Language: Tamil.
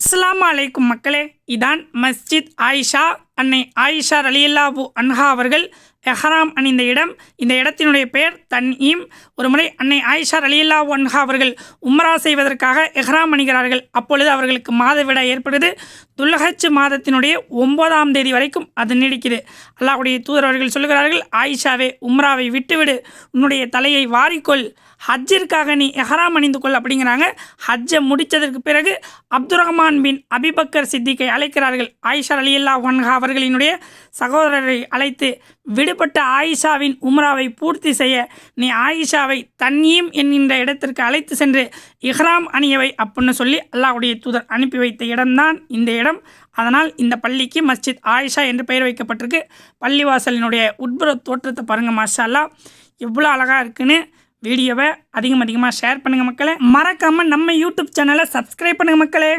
அஸ்ஸலாமு அலைக்கும் மக்களே, இதான் மஸ்ஜித் ஆயிஷா. அன்னை ஆயிஷா ரலியல்லாஹு அன்ஹா அவர்கள் எஹ்ராம் அணிந்த இடம். இந்த இடத்தினுடைய பெயர் தன்ஈம். ஒரு முறை அன்னை ஆயிஷா ரலியல்லாஹு அன்ஹா அவர்கள் உம்ரா செய்வதற்காக எஹ்ராம் அணிகிறார்கள். அப்பொழுது அவர்களுக்கு மாதவிடாய் ஏற்படுது. துல்ஹஜ் மாதத்தினுடைய 9ஆம் தேதி வரைக்கும் அது நீடிக்குது. அல்லாஹ்வுடைய தூதர் அவர்கள் சொல்லுகிறார்கள், ஆயிஷாவே, உம்ராவை விட்டுவிடு, உன்னுடைய தலையை வாரிக்கொள், ஹஜ்ஜிற்காக நீ எஹ்ராம் அணிந்து கொள் அப்படிங்கிறாங்க. ஹஜ்ஜை முடித்ததற்கு பிறகு அப்துல் ரஹ்மான் பின் அபிபக்கர் சித்திக்கை அழைக்கிறார்கள். ஆயிஷா ரலியல்லாஹு அன்ஹா அவர்களினுடைய சகோதரரை அழைத்து, விடுபட்ட ஆயிஷாவின் உம்ராவை பூர்த்தி செய்ய நீ ஆயிஷாவை தன்ஈம் என்கின்ற இடத்திற்கு அழைத்து சென்று இஹ்ராம் அணியவை அப்படின்னு சொல்லி அல்லாஹ்வுடைய தூதர் அனுப்பி வைத்த இடம்தான் இந்த இடம். அதனால் இந்த பள்ளிக்கு மஸ்ஜித் ஆயிஷா என்று பெயர் வைக்கப்பட்டிருக்கு. பள்ளிவாசலினுடைய உட்புற தோற்றத்தை பாருங்கள், மாஷா அல்லாஹ் எவ்வளோ அழகாக இருக்குன்னு. வீடியோவை அதிகமாக ஷேர் பண்ணுங்கள் மக்களே. மறக்காமல் நம்ம யூடியூப் சேனலை சப்ஸ்கிரைப் பண்ணுங்கள் மக்களே.